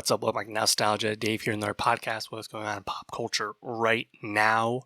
What's up, Welcome Back to Nostalgia. Dave here in our podcast. What's going on in pop culture right now?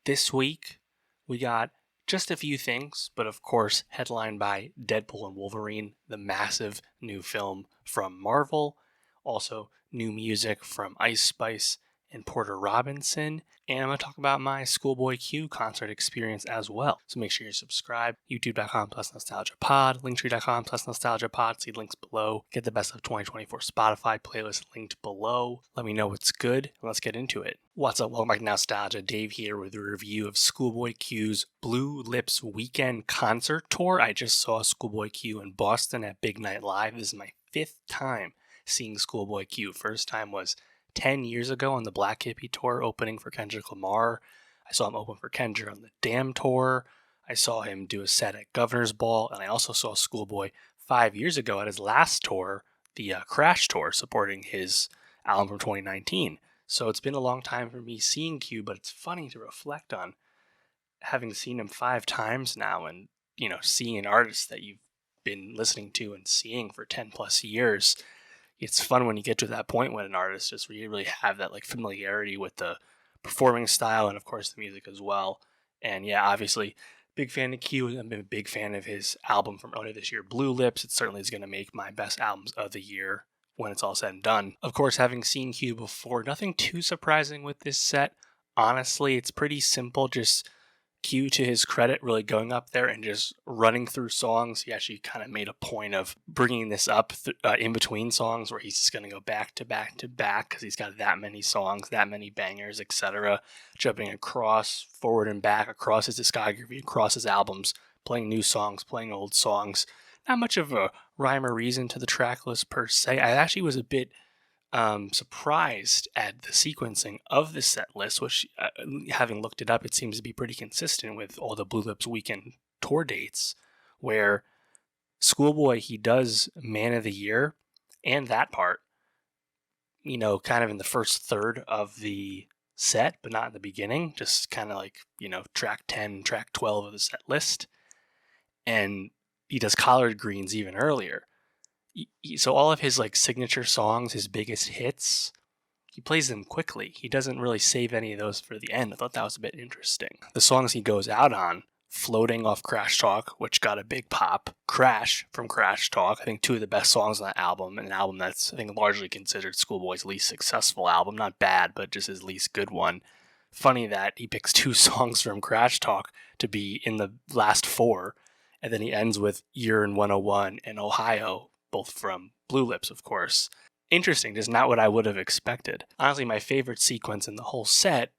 This week, we got just a few things, but of course, headlined by Deadpool and Wolverine, the massive new film from Marvel. Also, new music from Ice Spice and Porter Robinson. And I'm going to talk about my ScHoolboy Q concert experience as well. So make sure you subscribe. YouTube.com/NostalgiaPod, Linktree.com/NostalgiaPod. See links below. Get the best of 2024 Spotify playlist linked below. Let me know what's good. Let's get into it. What's up? Welcome back to Nostalgia. Dave here with a review of ScHoolboy Q's Blue Lips Weekend Concert Tour. I just saw ScHoolboy Q in Boston at Big Night Live. This is my 5th time seeing ScHoolboy Q. First time was 10 years ago on the Black Hippie Tour opening for Kendrick Lamar. I saw him open for Kendrick on the Damn Tour. I saw him do a set at Governor's Ball, and I also saw ScHoolboy 5 years ago at his last tour, the Crash Tour, supporting his album from 2019. So it's been a long time for me seeing Q, but it's funny to reflect on having seen him 5 times now and, seeing an artist that you've been listening to and seeing for 10 plus years. It's fun when you get to that point when an artist just really have that familiarity with the performing style and of course the music as well. And yeah, obviously big fan of Q. I've been a big fan of his album from earlier this year, Blue Lips. It certainly is going to make my best albums of the year when it's all said and done. Of course, having seen Q before, nothing too surprising with this set. Honestly, it's pretty simple. Just Q, to his credit, really going up there and just running through songs. He actually kind of made a point of bringing this up in between songs where he's just going to go back to back to back because he's got that many songs, that many bangers, etc. Jumping across, forward and back, across his discography, across his albums, playing new songs, playing old songs. Not much of a rhyme or reason to the track list per se. I actually was a bit surprised at the sequencing of the set list, which, having looked it up, it seems to be pretty consistent with all the Blue Lips weekend tour dates, where ScHoolboy, he does Man of the Year and that part, kind of in the first third of the set, but not in the beginning, just kind of track 10, track 12 of the set list. And he does Collard Greens even earlier. So all of his signature songs, his biggest hits, he plays them quickly. He doesn't really save any of those for the end. I thought that was a bit interesting. The songs he goes out on, Floating off Crash Talk, which got a big pop, Crash from Crash Talk, I think 2 of the best songs on that album, an album that's, I think, largely considered ScHoolboy's least successful album. Not bad, but just his least good one. Funny that he picks 2 songs from Crash Talk to be in the last 4, and then he ends with Year in 101 and Ohio, both from Blue Lips, of course. Interesting, just not what I would have expected. Honestly, my favorite sequence in the whole set,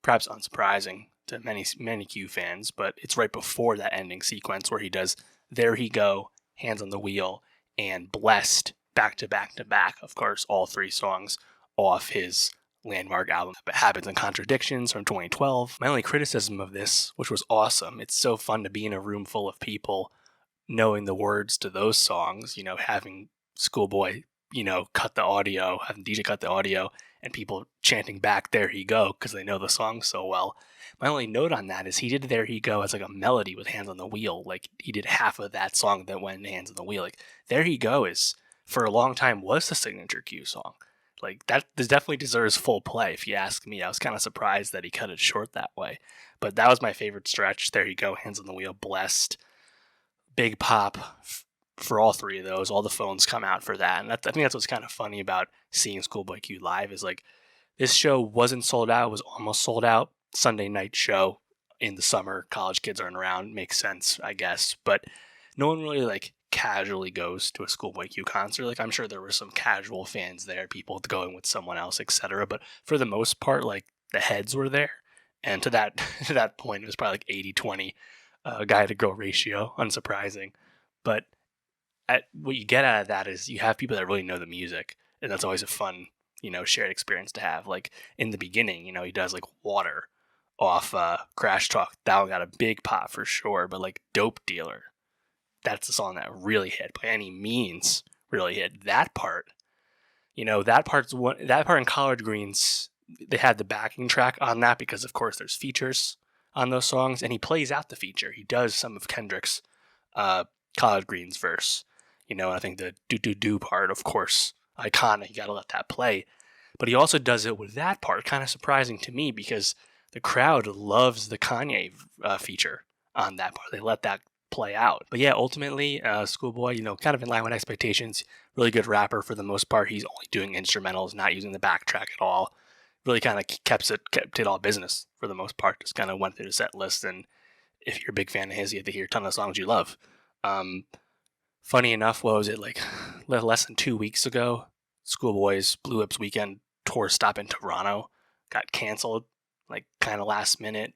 perhaps unsurprising to many Q fans, but it's right before that ending sequence where he does There He Go, Hands on the Wheel, and Blessed, back to back to back. Of course, all 3 songs off his landmark album, Habits and Contradictions from 2012. My only criticism of this, which was awesome, it's so fun to be in a room full of people knowing the words to those songs, having ScHoolboy, cut the audio, having DJ cut the audio, and people chanting back, There He Go, because they know the song so well. My only note on that is he did There He Go as a melody with Hands on the Wheel. He did half of that song that went in Hands on the Wheel. There He Go is, for a long time, was the signature Q song. That this definitely deserves full play, if you ask me. I was kind of surprised that he cut it short that way. But that was my favorite stretch. There He Go, Hands on the Wheel, Blessed. Big pop for all 3 of those. All the phones come out for that. And I think that's what's kind of funny about seeing ScHoolboy Q live is this show wasn't sold out. It was almost sold out. Sunday night show in the summer. College kids aren't around. Makes sense, I guess. But no one really casually goes to a ScHoolboy Q concert. I'm sure there were some casual fans there, people going with someone else, etc. But for the most part, the heads were there. And to that point, it was probably 80-20. Guy to girl ratio, unsurprising. But what you get out of that is you have people that really know the music, and that's always a fun, shared experience to have. In the beginning, he does Water off Crash Talk. That one got a big pop for sure, but Dope Dealer, that's the song that really hit, by any means really hit. That part, that part in Collard Greens, they had the backing track on that because of course there's features on those songs, and he plays out the feature. He does some of Kendrick's Collard Greens verse, and I think the do part, of course, iconic. You gotta let that play. But he also does it with that part. Kind of surprising to me because the crowd loves the Kanye feature on that part. They let that play out. But yeah, ultimately, Schoolboy, kind of in line with expectations. Really good rapper for the most part. He's only doing instrumentals, not using the backtrack at all. Really kind of kept it all business for the most part. Just kind of went through the set list, and if you're a big fan of his, you get to hear a ton of songs you love. Funny enough, what was it, like less than 2 weeks ago? Schoolboy's Blue Lips Weekend tour stop in Toronto got canceled, like kind of last minute.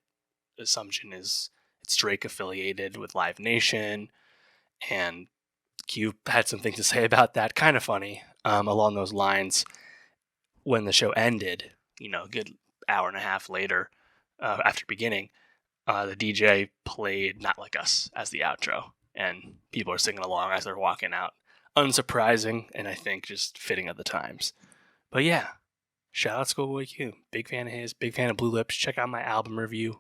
Assumption is it's Drake affiliated with Live Nation, and Q had some things to say about that. Kind of funny. Along those lines, when the show ended, a good hour and a half later, after beginning, the DJ played Not Like Us as the outro, and people are singing along as they're walking out. Unsurprising, and I think just fitting of the times. But yeah, shout out Schoolboy Q. Big fan of his, big fan of Blue Lips. Check out my album review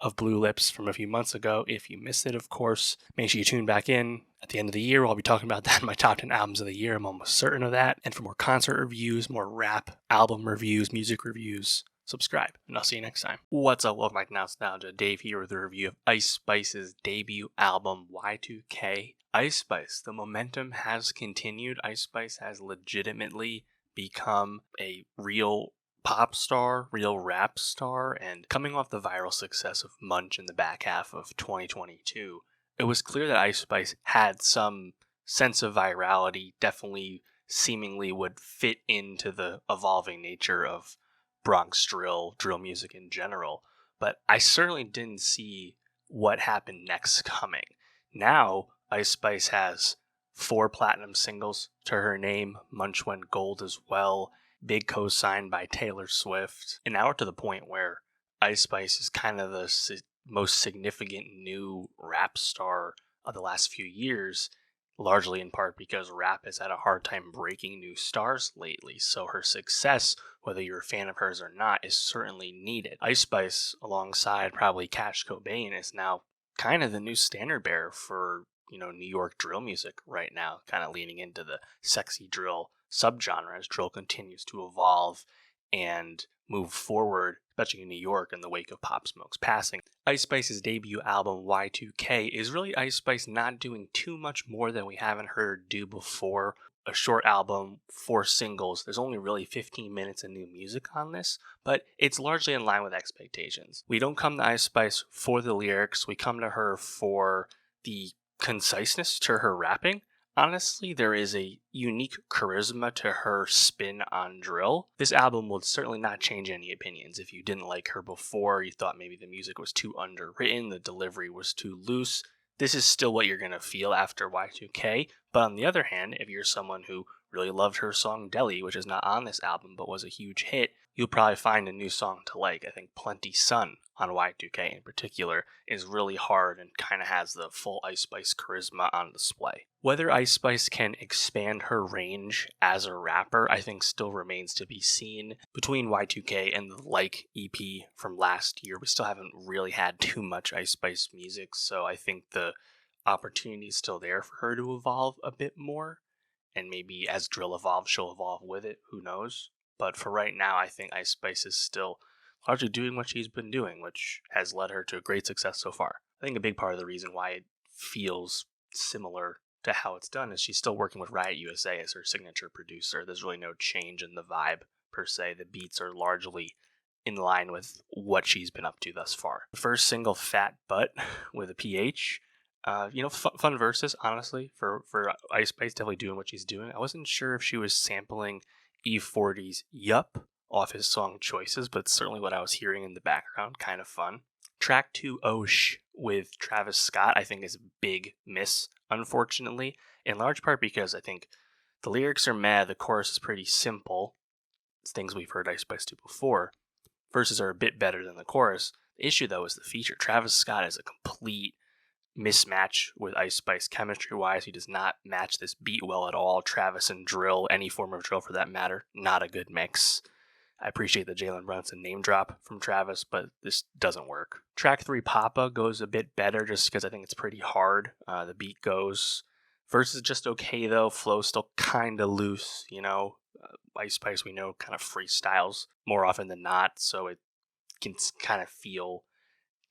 of Blue Lips from a few months ago. If you missed it, of course, make sure you tune back in at the end of the year. I'll be talking about that in my top 10 albums of the year. I'm almost certain of that. And for more concert reviews, more rap album reviews, music reviews, subscribe, and I'll see you next time. What's up, welcome back to Nostalgia. Dave here with a review of Ice Spice's debut album, Y2K. Ice Spice, the momentum has continued. Ice Spice has legitimately become a real pop star, real rap star, and coming off the viral success of Munch in the back half of 2022, it was clear that Ice Spice had some sense of virality, definitely seemingly would fit into the evolving nature of Bronx drill music in general, but I certainly didn't see what happened next coming. Now, Ice Spice has 4 platinum singles to her name. Munch went gold as well. Big co-signed by Taylor Swift. And now we're to the point where Ice Spice is kind of the most significant new rap star of the last few years, largely in part because rap has had a hard time breaking new stars lately. So her success, whether you're a fan of hers or not, is certainly needed. Ice Spice, alongside probably Cash Cobain, is now kind of the new standard bearer for New York drill music right now, kind of leaning into the sexy drill subgenre as drill continues to evolve and move forward, especially in New York in the wake of Pop Smoke's passing. Ice Spice's debut album, Y2K, is really Ice Spice not doing too much more than we haven't heard her do before. A short album, 4 singles. There's only really 15 minutes of new music on this, but it's largely in line with expectations. We don't come to Ice Spice for the lyrics. We come to her for the conciseness to her rapping. Honestly, there is a unique charisma to her spin on drill. This album will certainly not change any opinions. If you didn't like her before, you thought maybe the music was too underwritten, the delivery was too loose, this is still what you're going to feel after Y2K. But on the other hand, if you're someone who really loved her song Deli, which is not on this album but was a huge hit, you'll probably find a new song to like. I think Plenty Sun on Y2K in particular is really hard and kind of has the full Ice Spice charisma on display. Whether Ice Spice can expand her range as a rapper, I think still remains to be seen. Between Y2K and the Like EP from last year, we still haven't really had too much Ice Spice music, so I think the opportunity is still there for her to evolve a bit more, and maybe as drill evolves, she'll evolve with it, who knows. But for right now, I think Ice Spice is still largely doing what she's been doing, which has led her to great success so far. I think a big part of the reason why it feels similar to how it's done is she's still working with Riot USA as her signature producer. There's really no change in the vibe per se. The beats are largely in line with what she's been up to thus far. The first single, Fat Butt, with a PH. Fun verses, honestly, for Ice Spice, definitely doing what she's doing. I wasn't sure if she was sampling E40's Yup off his song Choices, but certainly what I was hearing in the background, kind of fun. Track 2, Osh, with Travis Scott, I think is a big miss, unfortunately, in large part because I think the lyrics are meh, the chorus is pretty simple. It's things we've heard Ice Spice do before. Verses are a bit better than the chorus. The issue, though, is the feature. Travis Scott is a complete mismatch with Ice Spice chemistry-wise. He does not match this beat well at all. Travis and drill, any form of drill for that matter, not a good mix. I appreciate the Jalen Brunson name drop from Travis, but this doesn't work. Track 3, Papa, goes a bit better just because I think it's pretty hard. The beat goes Verse is just okay though, flow's still kind of loose, Ice Spice we know kind of freestyles more often than not, so it can kind of feel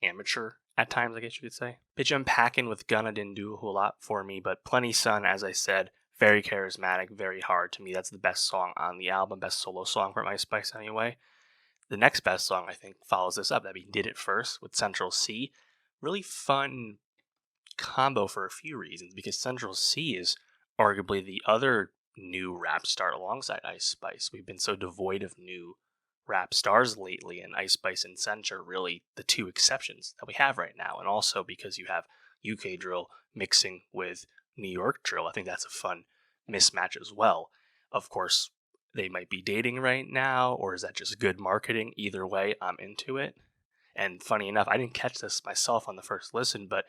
amateur at times, I guess you could say. Bitch Unpacking with Gunna didn't do a whole lot for me, but Plenty Sun, as I said, very charismatic, very hard. To me, that's the best song on the album, best solo song from Ice Spice anyway. The next best song, I think, follows this up. That be Did It First with Central C. Really fun combo for a few reasons, because Central C is arguably the other new rap star alongside Ice Spice. We've been so devoid of new rap stars lately, and Ice Spice and Cinch are really the two exceptions that we have right now. And also because you have UK drill mixing with New York drill, I think that's a fun mismatch as well. Of course, they might be dating right now, or is that just good marketing? Either way, I'm into it. And funny enough, I didn't catch this myself on the first listen, but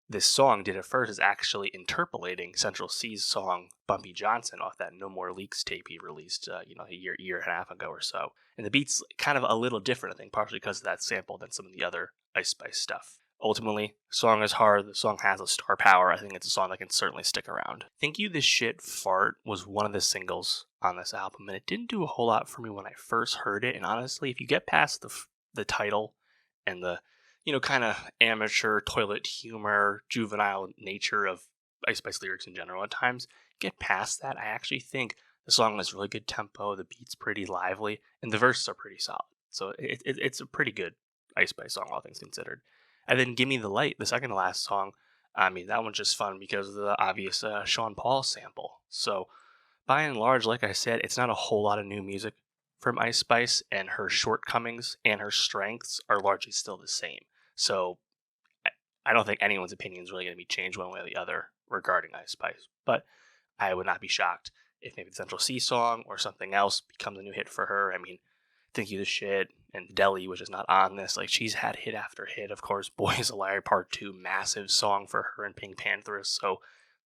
this song, Did It First, is actually interpolating Central C's song Bumpy Johnson off that No More Leaks tape he released, a year and a half ago or so. And the beat's kind of a little different, I think, partially because of that sample than some of the other Ice Spice stuff. Ultimately, the song is hard, the song has a star power. I think it's a song that can certainly stick around. Think You This Shit Fart was one of the singles on this album, and it didn't do a whole lot for me when I first heard it. And honestly, if you get past the title and the kind of amateur toilet humor, juvenile nature of Ice Spice lyrics in general at times, get past that, I actually think the song has really good tempo, the beat's pretty lively, and the verses are pretty solid. So it's a pretty good Ice Spice song, all things considered. And then Gimme the Light, the second to last song, I mean, that one's just fun because of the obvious Sean Paul sample. So by and large, like I said, it's not a whole lot of new music from Ice Spice, and her shortcomings and her strengths are largely still the same. So I don't think anyone's opinion is really going to be changed one way or the other regarding Ice Spice. But I would not be shocked if maybe the Central C song or something else becomes a new hit for her. I mean, Think You the Shit and Deli, which is not on this, like, she's had hit after hit. Of course, Boy is a Liar Part 2, massive song for her and Pink Panthers. So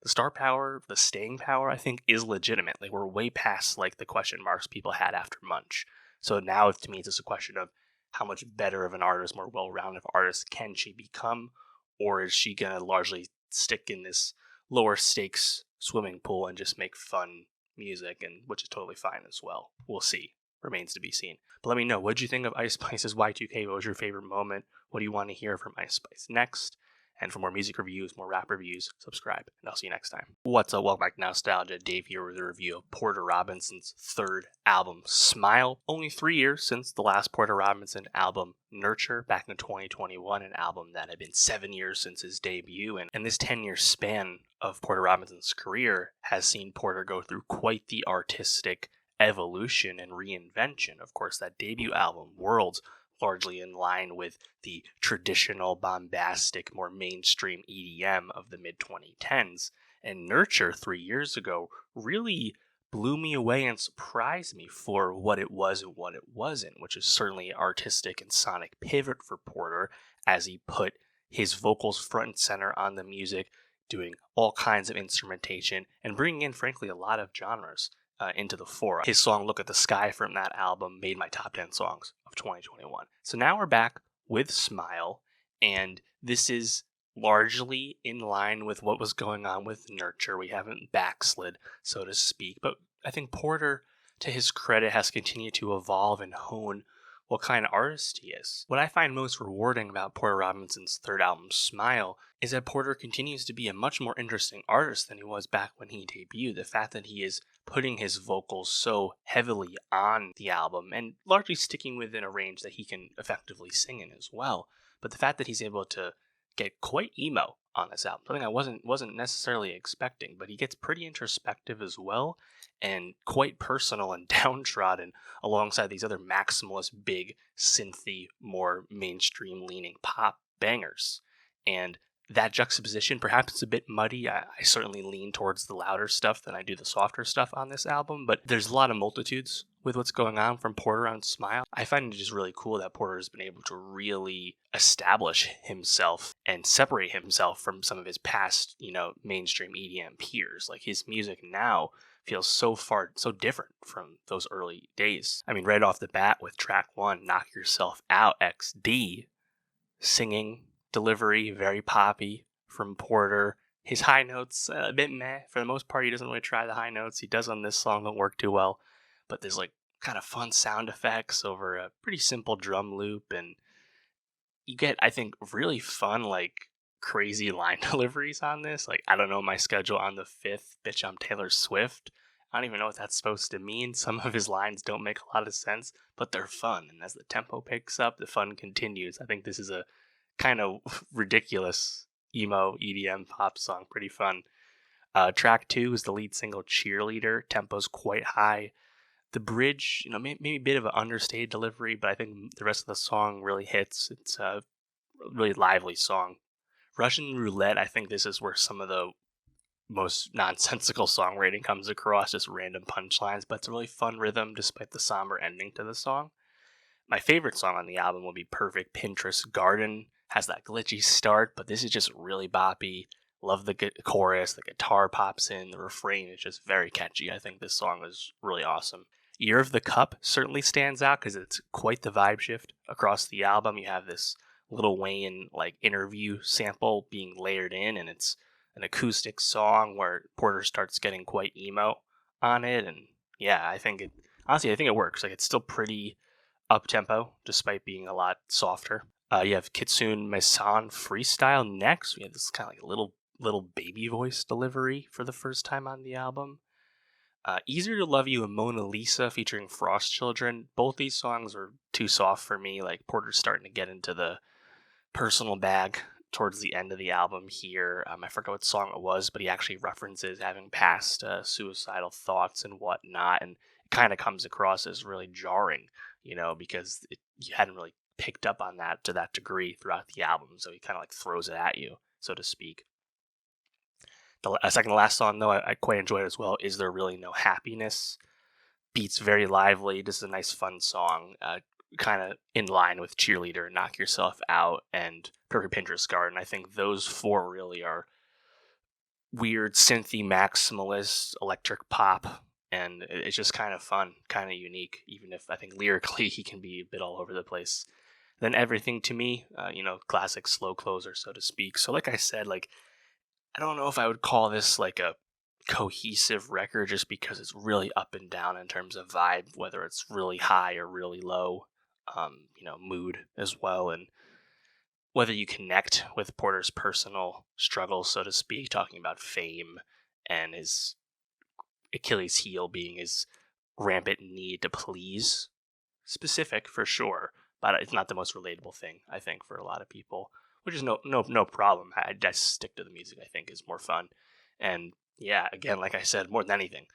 the star power, the staying power, I think is legitimate. Like, we're way past like the question marks people had after Munch. So now to me it's just a question of how much better of an artist, more well-rounded artist can she become, or is she going to largely stick in this lower stakes swimming pool and just make fun music, and which is totally fine as well. We'll see. Remains to be seen. But let me know, what did you think of Ice Spice's Y2K? What was your favorite moment? What do you want to hear from Ice Spice next? And for more music reviews, more rap reviews, subscribe, and I'll see you next time. What's up? Welcome back to Nostalgia. Dave here with a review of Porter Robinson's third album, Smile. Only 3 years since the last Porter Robinson album, Nurture, back in 2021, an album that had been 7 years since his debut. And this 10-year span of Porter Robinson's career has seen Porter go through quite the artistic evolution and reinvention. Of course, that debut album, Worlds, largely in line with the traditional, bombastic, more mainstream EDM of the mid-2010s. And Nurture 3 years ago really blew me away and surprised me for what it was and what it wasn't, which is certainly an artistic and sonic pivot for Porter as he put his vocals front and center on the music, doing all kinds of instrumentation and bringing in, frankly, a lot of genres into the fore. His song Look at the Sky from that album made my top 10 songs of 2021. So now we're back with Smile, and this is largely in line with what was going on with Nurture. We haven't backslid, so to speak, but I think Porter, to his credit, has continued to evolve and hone what kind of artist he is. What I find most rewarding about Porter Robinson's third album, Smile, is that Porter continues to be a much more interesting artist than he was back when he debuted. The fact that he is putting his vocals so heavily on the album and largely sticking within a range that he can effectively sing in as well. But the fact that he's able to get quite emo on this album, something I wasn't necessarily expecting, but he gets pretty introspective as well and quite personal and downtrodden alongside these other maximalist, big, synthy, more mainstream leaning pop bangers. And that juxtaposition, perhaps it's a bit muddy. I certainly lean towards the louder stuff than I do the softer stuff on this album, but there's a lot of multitudes with what's going on from Porter on Smile. I find it just really cool that Porter has been able to really establish himself and separate himself from some of his past, mainstream EDM peers. Like, his music now feels so different from those early days. I mean, right off the bat with track 1, Knock Yourself Out XD, singing, delivery, very poppy from Porter. His high notes, a bit meh. For the most part, he doesn't really try the high notes. He does on this song, don't work too well. But there's like kind of fun sound effects over a pretty simple drum loop. And you get, I think, really fun, like crazy line deliveries on this. Like, I don't know my schedule on the 5th. Bitch, I'm Taylor Swift. I don't even know what that's supposed to mean. Some of his lines don't make a lot of sense, but they're fun. And as the tempo picks up, the fun continues. I think this is a kind of ridiculous emo EDM pop song. Pretty fun. Track 2 is the lead single Cheerleader. Tempo's quite high. The bridge, maybe a bit of an understated delivery, but I think the rest of the song really hits. It's a really lively song. Russian Roulette, I think this is where some of the most nonsensical songwriting comes across, just random punchlines, but it's a really fun rhythm despite the somber ending to the song. My favorite song on the album will be Perfect Pinterest Garden. Has that glitchy start, but this is just really boppy. Love the chorus, the guitar pops in, the refrain is just very catchy. I think this song is really awesome. Year of the Cup certainly stands out because it's quite the vibe shift across the album. You have this Lil Wayne like interview sample being layered in, and it's an acoustic song where Porter starts getting quite emo on it. And yeah, I think it works. Like, it's still pretty up tempo despite being a lot softer. You have Kitsune Mason freestyle next. We have this kind of like little baby voice delivery for the first time on the album. Easier to Love You and Mona Lisa featuring Frost Children. Both these songs are too soft for me. Like, Porter's starting to get into the personal bag towards the end of the album here. I forgot what song it was, but he actually references having past suicidal thoughts and whatnot, and it kind of comes across as really jarring, because you hadn't really picked up on that to that degree throughout the album, so he kind of like throws it at you, so to speak. The second to last song, though, I quite enjoyed as well. Is There Really No Happiness? Beats very lively. This is a nice, fun song. Kind of in line with Cheerleader, Knock Yourself Out, and Perfect Pinterest Garden. I think those 4 really are weird, synthy, maximalist, electric pop, and it's just kind of fun, kind of unique, even if I think lyrically he can be a bit all over the place. Then Everything to Me, classic slow closer, so to speak. So like I said, like, I don't know if I would call this like a cohesive record just because it's really up and down in terms of vibe, whether it's really high or really low, mood as well, and whether you connect with Porter's personal struggles, so to speak, talking about fame and his Achilles heel being his rampant need to please. Specific for sure, but it's not the most relatable thing, I think, for a lot of people, which is no problem. I just stick to the music. I think is more fun, and yeah, again, like I said, more than anything,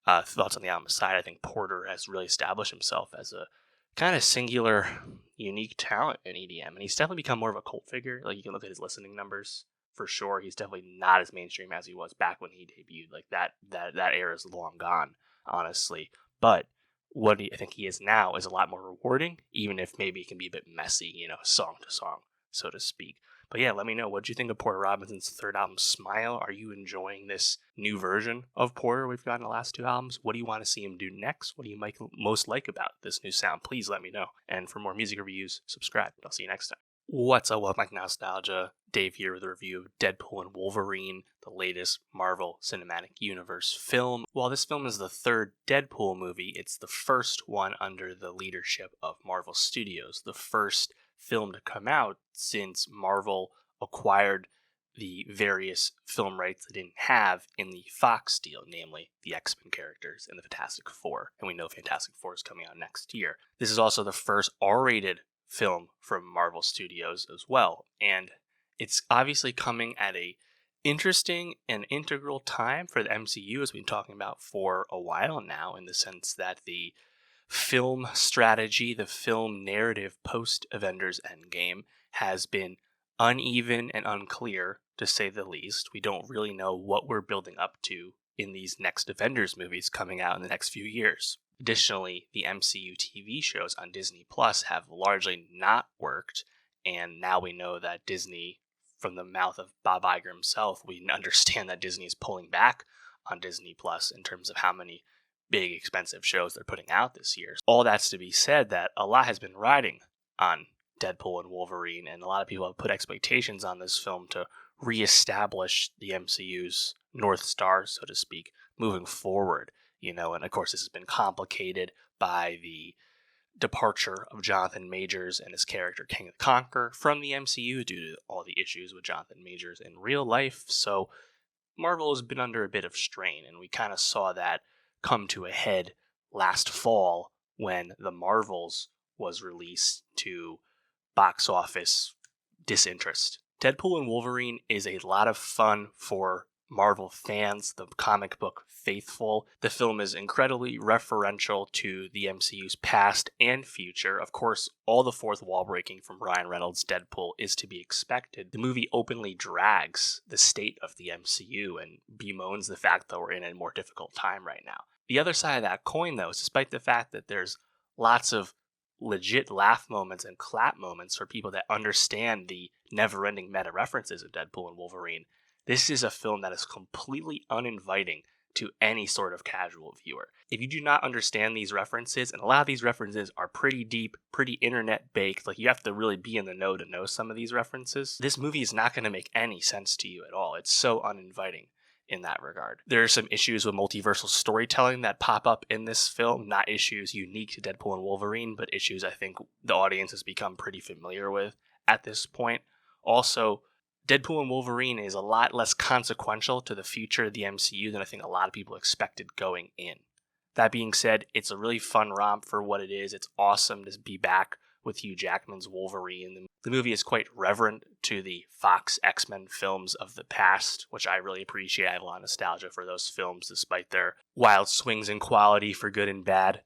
thoughts on the album aside, I think Porter has really established himself as a kind of singular, unique talent in EDM, and he's definitely become more of a cult figure. Like, you can look at his listening numbers for sure. He's definitely not as mainstream as he was back when he debuted. Like, that era is long gone, honestly. But what I think he is now is a lot more rewarding, even if maybe it can be a bit messy, song to song, so to speak. But yeah, let me know. What do you think of Porter Robinson's third album, Smile? Are you enjoying this new version of Porter we've got in the last 2 albums? What do you want to see him do next? What do you most like about this new sound? Please let me know. And for more music reviews, subscribe. I'll see you next time. What's up, welcome back to Nostalgia. Dave here with a review of Deadpool and Wolverine, the latest Marvel Cinematic Universe film. While this film is the 3rd Deadpool movie, it's the first one under the leadership of Marvel Studios, the first film to come out since Marvel acquired the various film rights they didn't have in the Fox deal, namely the X-Men characters and the Fantastic Four, and we know Fantastic Four is coming out next year. This is also the first R-rated film from Marvel Studios as well, and it's obviously coming at a interesting and integral time for the MCU, as we've been talking about for a while now, in the sense that the film strategy, the film narrative post-Avengers Endgame has been uneven and unclear, to say the least. We don't really know what we're building up to in these next Avengers movies coming out in the next few years. Additionally, the MCU TV shows on Disney Plus have largely not worked, and now we know that Disney, from the mouth of Bob Iger himself, we understand that Disney is pulling back on Disney Plus in terms of how many big expensive shows they're putting out this year. All that's to be said that a lot has been riding on Deadpool and Wolverine, and a lot of people have put expectations on this film to reestablish the MCU's North Star, so to speak, moving forward. And of course this has been complicated by the departure of Jonathan Majors and his character King the Conqueror from the MCU due to all the issues with Jonathan Majors in real life. So Marvel has been under a bit of strain, and we kind of saw that come to a head last fall when The Marvels was released to box office disinterest. Deadpool and Wolverine is a lot of fun for Marvel fans, the comic book faithful. The film is incredibly referential to the MCU's past and future. Of course, all the fourth wall breaking from Ryan Reynolds' Deadpool is to be expected. The movie openly drags the state of the MCU and bemoans the fact that we're in a more difficult time right now. The other side of that coin, though, is despite the fact that there's lots of legit laugh moments and clap moments for people that understand the never-ending meta references of Deadpool and Wolverine, this is a film that is completely uninviting to any sort of casual viewer. If you do not understand these references, and a lot of these references are pretty deep, pretty internet baked, like you have to really be in the know to know some of these references, this movie is not going to make any sense to you at all. It's so uninviting in that regard. There are some issues with multiversal storytelling that pop up in this film, not issues unique to Deadpool and Wolverine, but issues I think the audience has become pretty familiar with at this point. Also, Deadpool and Wolverine is a lot less consequential to the future of the MCU than I think a lot of people expected going in. That being said, it's a really fun romp for what it is. It's awesome to be back with Hugh Jackman's Wolverine. The movie is quite reverent to the Fox X-Men films of the past, which I really appreciate. I have a lot of nostalgia for those films, despite their wild swings in quality for good and bad.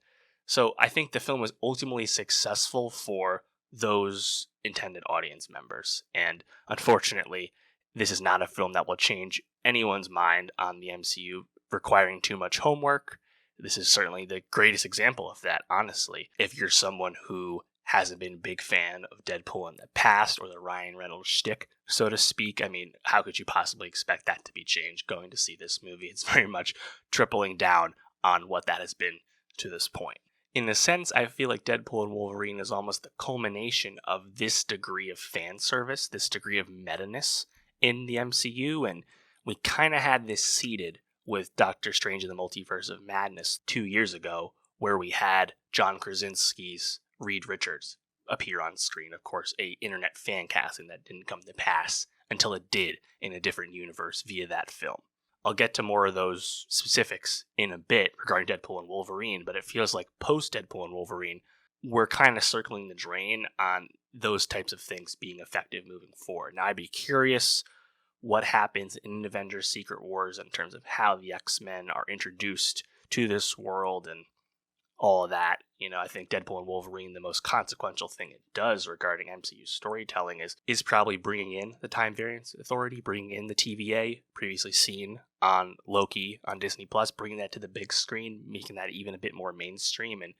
So I think the film was ultimately successful for those intended audience members. And unfortunately, this is not a film that will change anyone's mind on the MCU requiring too much homework. This is certainly the greatest example of that, honestly. If you're someone who hasn't been a big fan of Deadpool in the past or the Ryan Reynolds shtick, so to speak, I mean, how could you possibly expect that to be changed going to see this movie? It's very much tripling down on what that has been to this point. In a sense, I feel like Deadpool and Wolverine is almost the culmination of this degree of fan service, this degree of meta-ness in the MCU, and we kind of had this seeded with Doctor Strange in the Multiverse of Madness 2 years ago, where we had John Krasinski's Reed Richards appear on screen. Of course, a internet fan casting that didn't come to pass until it did in a different universe via that film. I'll get to more of those specifics in a bit regarding Deadpool and Wolverine, but it feels like post-Deadpool and Wolverine, we're kind of circling the drain on those types of things being effective moving forward. Now, I'd be curious what happens in Avengers Secret Wars in terms of how the X-Men are introduced to this world and all of that. I think Deadpool and Wolverine, the most consequential thing it does regarding MCU storytelling is probably bringing in the Time Variance Authority, bringing in the TVA, previously seen on Loki on Disney+, bringing that to the big screen, making that even a bit more mainstream, and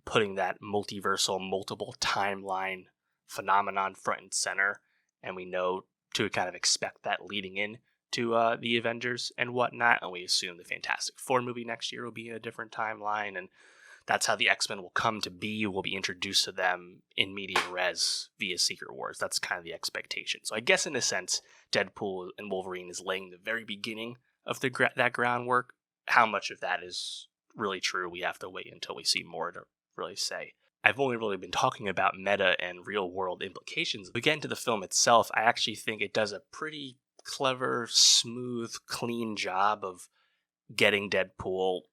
putting that multiversal, multiple timeline phenomenon front and center. And we know to kind of expect that leading in to the Avengers and whatnot, and we assume the Fantastic Four movie next year will be in a different timeline, and that's how the X-Men will come to be. We'll be introduced to them in media res via Secret Wars. That's kind of the expectation. So I guess in a sense, Deadpool and Wolverine is laying the very beginning of that groundwork. How much of that is really true, we have to wait until we see more to really say. I've only really been talking about meta and real-world implications. If we get into the film itself, I actually think it does a pretty clever, smooth, clean job of getting Deadpool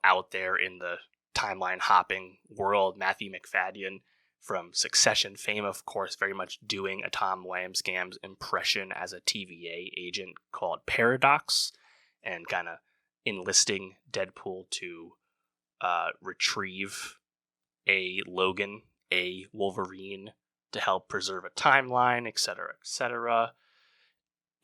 out there in the timeline hopping world. Matthew McFadden from Succession fame, of course, very much doing a Tom Wambsgans impression as a TVA agent called Paradox, and kind of enlisting Deadpool to retrieve a Logan, a Wolverine, to help preserve a timeline, etc., etc.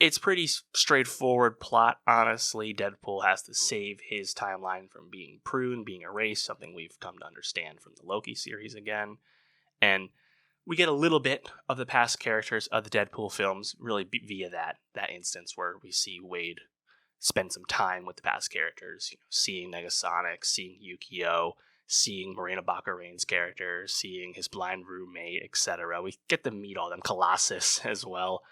It's pretty straightforward plot, honestly. Deadpool has to save his timeline from being pruned, being erased, something we've come to understand from the Loki series again. And we get a little bit of the past characters of the Deadpool films, really via that instance where we see Wade spend some time with the past characters, seeing Negasonic, seeing Yukio, seeing Morena Baccarin's character, seeing his blind roommate, etc. We get to meet all them, Colossus as well.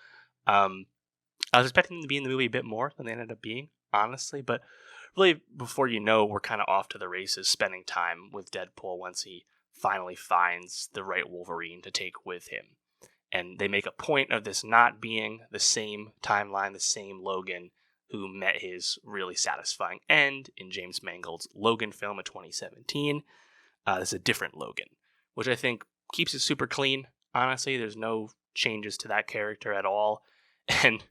I was expecting them to be in the movie a bit more than they ended up being, honestly, but really, before you know, we're kind of off to the races, spending time with Deadpool once he finally finds the right Wolverine to take with him. And they make a point of this not being the same timeline, the same Logan who met his really satisfying end in James Mangold's Logan film of 2017. This is a different Logan, which I think keeps it super clean. Honestly, there's no changes to that character at all. And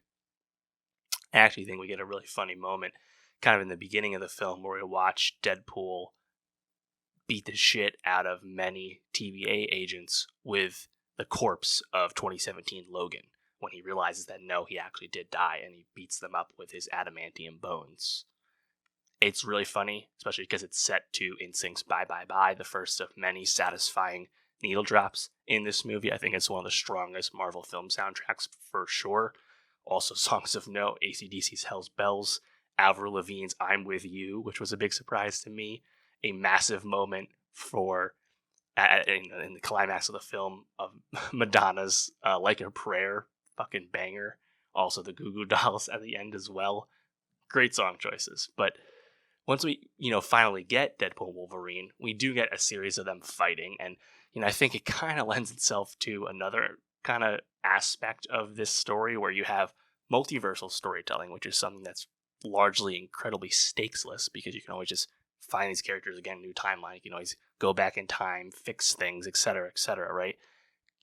I actually think we get a really funny moment kind of in the beginning of the film where we watch Deadpool beat the shit out of many TVA agents with the corpse of 2017 Logan when he realizes that no, he actually did die, and he beats them up with his adamantium bones. It's really funny, especially because it's set to NSYNC's Bye Bye Bye, the first of many satisfying needle drops in this movie. I think it's one of the strongest Marvel film soundtracks for sure. Also, songs of note, AC/DC's Hell's Bells, Avril Lavigne's I'm With You, which was a big surprise to me. A massive moment for in the climax of the film of Madonna's Like a Prayer, fucking banger. Also the Goo Goo Dolls at the end as well. Great song choices. But once we, finally get Deadpool and Wolverine, we do get a series of them fighting. And, I think it kind of lends itself to another kind of aspect of this story where you have multiversal storytelling, which is something that's largely incredibly stakesless because you can always just find these characters again, new timeline. You can always go back in time, fix things, etc., right?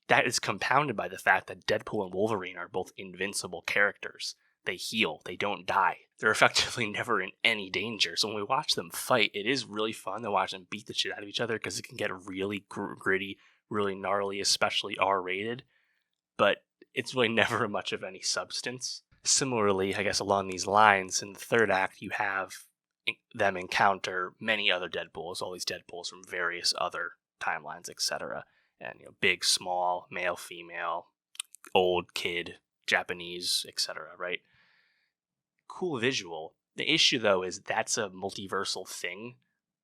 That is compounded by the fact that Deadpool and Wolverine are both invincible characters. They heal, they don't die. They're effectively never in any danger. So when we watch them fight, it is really fun to watch them beat the shit out of each other because it can get really gritty, really gnarly, especially R-rated. But it's really never much of any substance. Similarly, I guess along these lines, in the third act, you have them encounter many other Deadpools, all these Deadpools from various other timelines, etc. And big, small, male, female, old, kid, Japanese, etc. Right? Cool visual. The issue, though, is that's a multiversal thing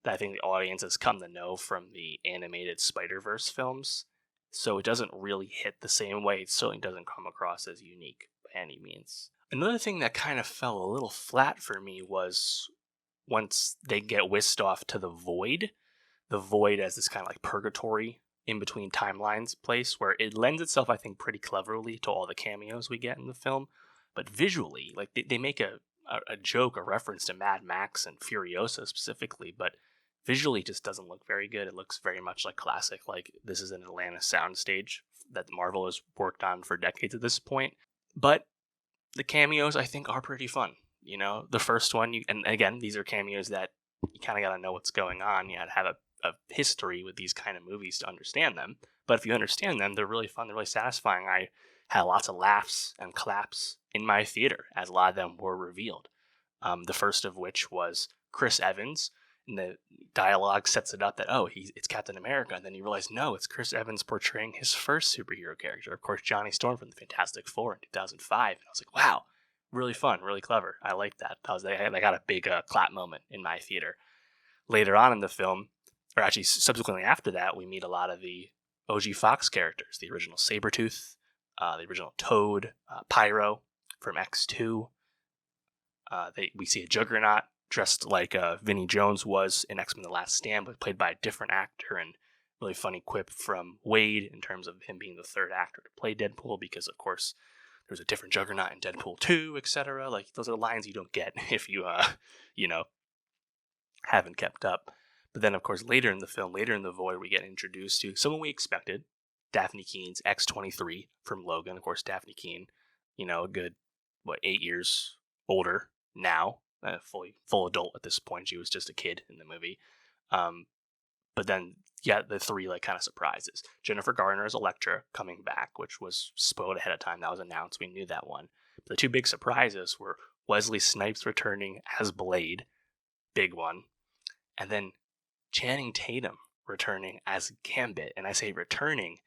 that I think the audience has come to know from the animated Spider-Verse films. So it doesn't really hit the same way. It certainly doesn't come across as unique by any means. Another thing that kind of fell a little flat for me was once they get whisked off to the Void as this kind of like purgatory in between timelines place where it lends itself, I think, pretty cleverly to all the cameos we get in the film. But visually, like they make a joke, a reference to Mad Max and Furiosa specifically, but visually just doesn't look very good. It looks very much like classic, like this is an Atlanta soundstage that Marvel has worked on for decades at this point. But the cameos, I think, are pretty fun. The first one, and again, these are cameos that you kind of got to know what's going on. You got to have a history with these kind of movies to understand them. But if you understand them, they're really fun. They're really satisfying. I had lots of laughs and claps in my theater as a lot of them were revealed. The first of which was Chris Evans. And the dialogue sets it up that, it's Captain America. And then you realize, no, it's Chris Evans portraying his first superhero character. Of course, Johnny Storm from the Fantastic Four in 2005. And I was like, wow, really fun, really clever. I like that. I got a big clap moment in my theater. Later on in the film, or actually subsequently after that, we meet a lot of the OG Fox characters. The original Sabretooth, the original Toad, Pyro from X2. We see a Juggernaut dressed like Vinnie Jones was in X-Men The Last Stand, but played by a different actor, and really funny quip from Wade in terms of him being the third actor to play Deadpool, because of course there's a different Juggernaut in Deadpool 2, etc. Like, those are lines you don't get if you, haven't kept up. But then, of course, later in the film, later in the Void, we get introduced to someone we expected, Daphne Keene's X-23 from Logan. Of course, Daphne Keene, a good, 8 years older now, full adult at this point. She was just a kid in the movie. But then, the three kind of surprises. Jennifer Garner's Elektra coming back, which was spoiled ahead of time. That was announced. We knew that one. But the two big surprises were Wesley Snipes returning as Blade, big one, and then Channing Tatum returning as Gambit. And I say returning,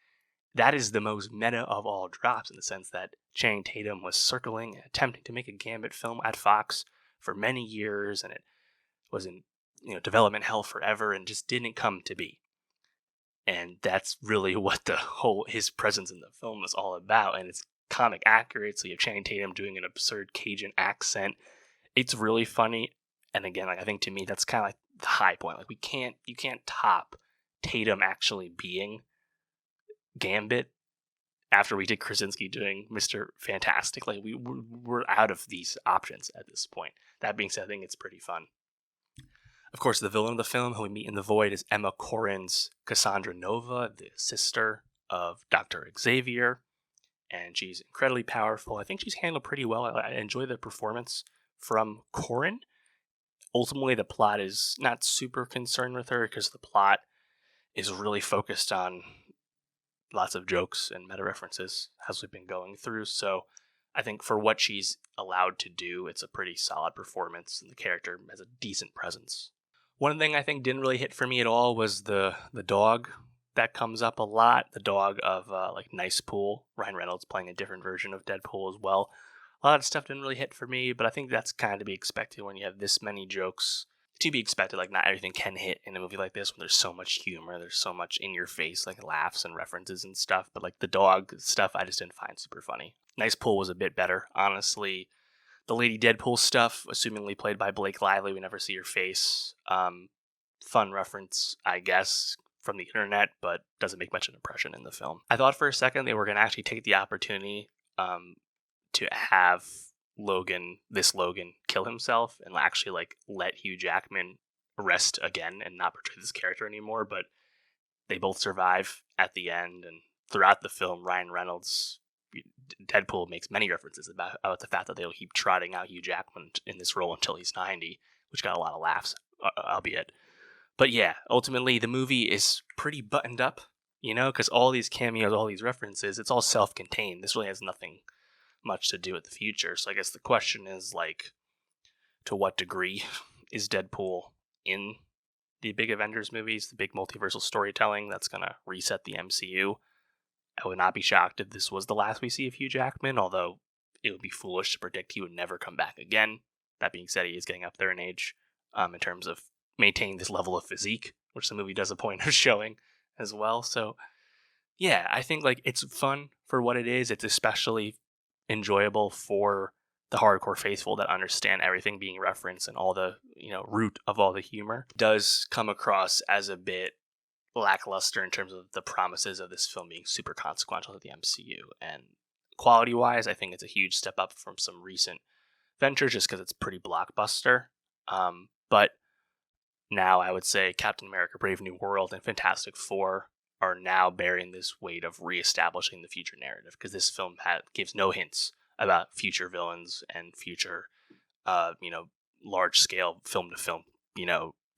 that is the most meta of all drops, in the sense that Channing Tatum was circling and attempting to make a Gambit film at Fox for many years, and it was in development hell forever and just didn't come to be. And that's really what his presence in the film was all about. And it's comic accurate. So you have Channing Tatum doing an absurd Cajun accent. It's really funny. And again, like I think to me, that's kind of like the high point. Like you can't top Tatum actually being Gambit after we did Krasinski doing Mr. Fantastic. Like we're out of these options at this point. That being said, I think it's pretty fun. Of course, the villain of the film, who we meet in The Void, is Emma Corrin's Cassandra Nova, the sister of Dr. Xavier, and she's incredibly powerful. I think she's handled pretty well. I enjoy the performance from Corrin. Ultimately, the plot is not super concerned with her because the plot is really focused on lots of jokes and meta references as we've been going through. So I think for what she's allowed to do, it's a pretty solid performance, and the character has a decent presence. One thing I think didn't really hit for me at all was the dog that comes up a lot. The dog of like Nice Pool, Ryan Reynolds playing a different version of Deadpool as well. A lot of stuff didn't really hit for me, but I think that's kind of to be expected when you have this many jokes. To be expected, like not everything can hit in a movie like this when there's so much humor, there's so much in your face, like laughs and references and stuff. But like the dog stuff, I just didn't find super funny. Nice Pool was a bit better, honestly. The Lady Deadpool stuff, assumingly played by Blake Lively, we never see her face. Fun reference, I guess, from the internet, but doesn't make much of an impression in the film. I thought for a second they were going to actually take the opportunity to have Logan kill himself and actually like let Hugh Jackman rest again and not portray this character anymore, but they both survive at the end. And throughout the film, Ryan Reynolds, Deadpool, makes many references about the fact that they'll keep trotting out Hugh Jackman in this role until he's 90, which got a lot of laughs, albeit. But yeah, ultimately the movie is pretty buttoned up, because all these cameos, all these references, it's all self-contained. This really has nothing much to do with the future. So I guess the question is, like, to what degree is Deadpool in the big Avengers movies, the big multiversal storytelling that's going to reset the MCU? I would not be shocked if this was the last we see of Hugh Jackman, although it would be foolish to predict he would never come back again. That being said, he is getting up there in age in terms of maintaining this level of physique, which the movie does a point of showing as well. So yeah, I think like it's fun for what it is. It's especially enjoyable for the hardcore faithful that understand everything being referenced, and all the root of all the humor does come across as a bit lackluster in terms of the promises of this film being super consequential to the MCU. And quality wise, I think it's a huge step up from some recent ventures just because it's pretty blockbuster. But now I would say Captain America Brave New World and Fantastic Four are now bearing this weight of reestablishing the future narrative, because this film gives no hints about future villains and future, large scale film to film,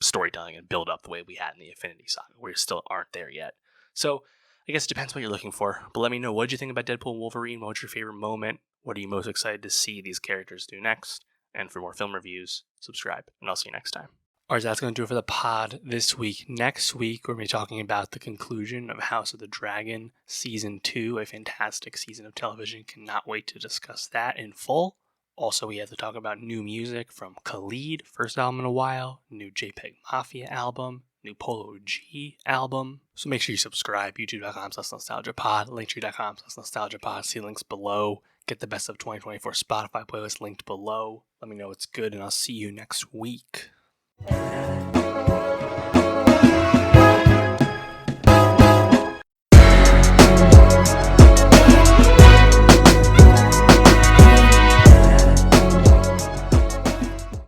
storytelling and build up the way we had in the Infinity Saga. We still aren't there yet. So I guess it depends what you're looking for. But let me know, what did you think about Deadpool and Wolverine? What was your favorite moment? What are you most excited to see these characters do next? And for more film reviews, subscribe, and I'll see you next time. Alright, so that's going to do it for the pod this week. Next week, we're going to be talking about the conclusion of House of the Dragon Season 2, a fantastic season of television. Cannot wait to discuss that in full. Also, we have to talk about new music from Khalid, first album in a while, new JPEG Mafia album, new Polo G album. So make sure you subscribe, youtube.com/nostalgiapod, linktree.com/nostalgiapod. See links below. Get the best of 2024 Spotify playlist linked below. Let me know it's good, and I'll see you next week.